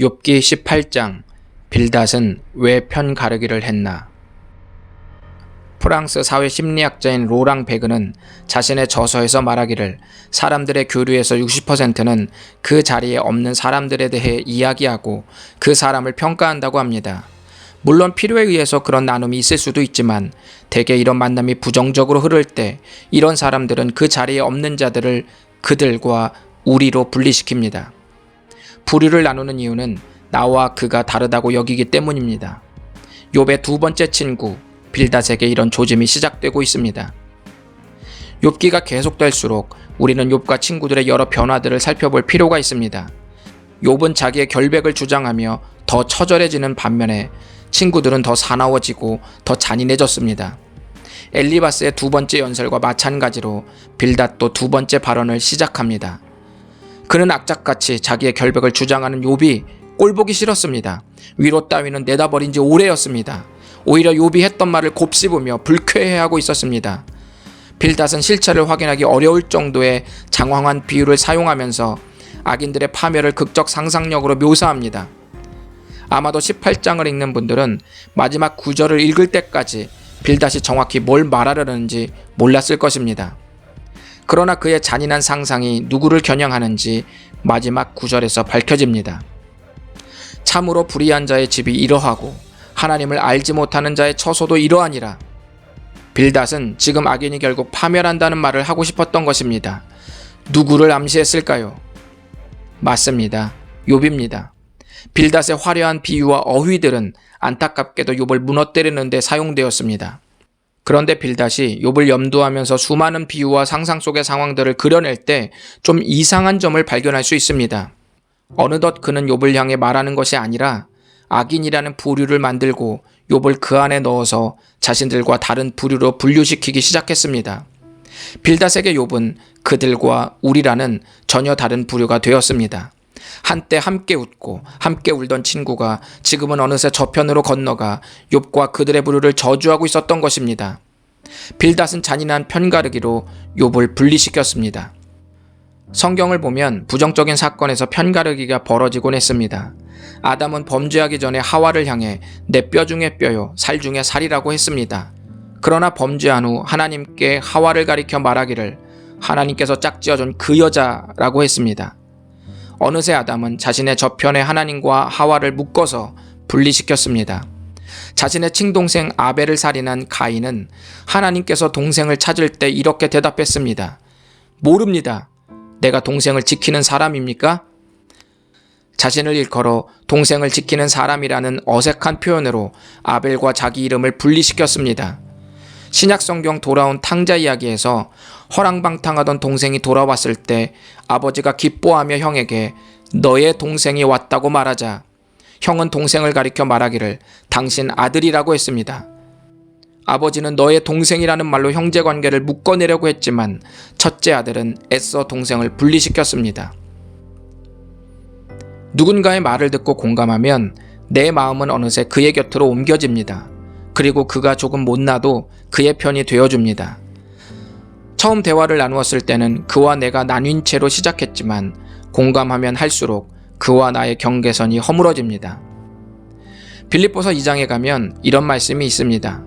욥기 18장 빌닷은 왜 편가르기를 했나? 프랑스 사회 심리학자인 로랑 베그는 자신의 저서에서 말하기를 사람들의 교류에서 60%는 그 자리에 없는 사람들에 대해 이야기하고 그 사람을 평가한다고 합니다. 물론 필요에 의해서 그런 나눔이 있을 수도 있지만 대개 이런 만남이 부정적으로 흐를 때 이런 사람들은 그 자리에 없는 자들을 그들과 우리로 분리시킵니다. 부류를 나누는 이유는 나와 그가 다르다고 여기기 때문입니다. 욥의 두 번째 친구 빌닷에게 이런 조짐이 시작되고 있습니다. 욥기가 계속될수록 우리는 욥과 친구들의 여러 변화들을 살펴볼 필요가 있습니다. 욥은 자기의 결백을 주장하며 더 처절해지는 반면에 친구들은 더 사나워지고 더 잔인해졌습니다. 엘리바스의 두 번째 연설과 마찬가지로 빌닷도 두 번째 발언을 시작합니다. 그는 악착같이 자기의 결백을 주장하는 욥이 꼴보기 싫었습니다. 위로 따위는 내다버린 지 오래였습니다. 오히려 욥이 했던 말을 곱씹으며 불쾌해하고 있었습니다. 빌닷은 실체를 확인하기 어려울 정도의 장황한 비유를 사용하면서 악인들의 파멸을 극적 상상력으로 묘사합니다. 아마도 18장을 읽는 분들은 마지막 구절을 읽을 때까지 빌닷이 정확히 뭘 말하려는지 몰랐을 것입니다. 그러나 그의 잔인한 상상이 누구를 겨냥하는지 마지막 구절에서 밝혀집니다. 참으로 불의한 자의 집이 이러하고 하나님을 알지 못하는 자의 처소도 이러하니라. 빌닷은 지금 악인이 결국 파멸한다는 말을 하고 싶었던 것입니다. 누구를 암시했을까요? 맞습니다. 욥입니다. 빌닷의 화려한 비유와 어휘들은 안타깝게도 욥을 무너뜨리는 데 사용되었습니다. 그런데 빌닷이 욥을 염두하면서 수많은 비유와 상상 속의 상황들을 그려낼 때 좀 이상한 점을 발견할 수 있습니다. 어느덧 그는 욥을 향해 말하는 것이 아니라 악인이라는 부류를 만들고 욥을 그 안에 넣어서 자신들과 다른 부류로 분류시키기 시작했습니다. 빌닷에게 욥은 그들과 우리라는 전혀 다른 부류가 되었습니다. 한때 함께 웃고 함께 울던 친구가 지금은 어느새 저편으로 건너가 욥과 그들의 부류를 저주하고 있었던 것입니다. 빌닷은 잔인한 편가르기로 욥을 분리시켰습니다. 성경을 보면 부정적인 사건에서 편가르기가 벌어지곤 했습니다. 아담은 범죄하기 전에 하와를 향해 내 뼈 중에 뼈요 살 중에 살이라고 했습니다. 그러나 범죄한 후 하나님께 하와를 가리켜 말하기를 하나님께서 짝지어준 그 여자라고 했습니다. 어느새 아담은 자신의 저편에 하나님과 하와를 묶어서 분리시켰습니다. 자신의 친동생 아벨을 살인한 가인은 하나님께서 동생을 찾을 때 이렇게 대답했습니다. 모릅니다. 내가 동생을 지키는 사람입니까? 자신을 일컬어 동생을 지키는 사람이라는 어색한 표현으로 아벨과 자기 이름을 분리시켰습니다. 신약성경 돌아온 탕자 이야기에서 허랑방탕하던 동생이 돌아왔을 때 아버지가 기뻐하며 형에게 너의 동생이 왔다고 말하자 형은 동생을 가리켜 말하기를 당신 아들이라고 했습니다. 아버지는 너의 동생이라는 말로 형제관계를 묶어내려고 했지만 첫째 아들은 애써 동생을 분리시켰습니다. 누군가의 말을 듣고 공감하면 내 마음은 어느새 그의 곁으로 옮겨집니다. 그리고 그가 조금 못나도 그의 편이 되어줍니다. 처음 대화를 나누었을 때는 그와 내가 나뉜 채로 시작했지만 공감하면 할수록 그와 나의 경계선이 허물어집니다. 빌립보서 2장에 가면 이런 말씀이 있습니다.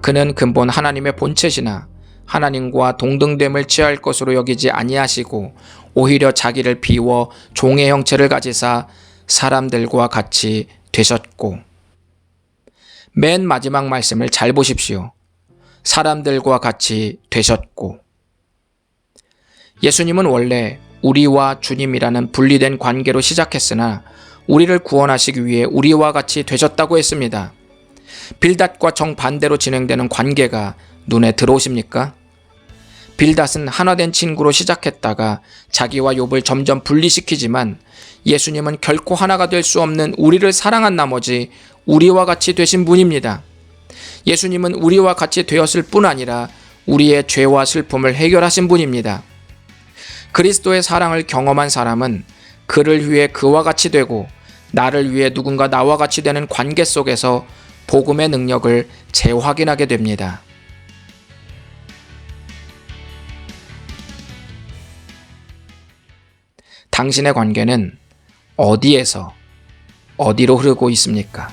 그는 근본 하나님의 본체시나 하나님과 동등됨을 취할 것으로 여기지 아니하시고 오히려 자기를 비워 종의 형체를 가지사 사람들과 같이 되셨고. 맨 마지막 말씀을 잘 보십시오. 사람들과 같이 되셨고. 예수님은 원래 우리와 주님이라는 분리된 관계로 시작했으나 우리를 구원하시기 위해 우리와 같이 되셨다고 했습니다. 빌닷과 정반대로 진행되는 관계가 눈에 들어오십니까? 빌닷은 하나된 친구로 시작했다가 자기와 욥을 점점 분리시키지만 예수님은 결코 하나가 될 수 없는 우리를 사랑한 나머지 우리와 같이 되신 분입니다. 예수님은 우리와 같이 되었을 뿐 아니라 우리의 죄와 슬픔을 해결하신 분입니다. 그리스도의 사랑을 경험한 사람은 그를 위해 그와 같이 되고 나를 위해 누군가 나와 같이 되는 관계 속에서 복음의 능력을 재확인하게 됩니다. 당신의 관계는 어디에서 어디로 흐르고 있습니까?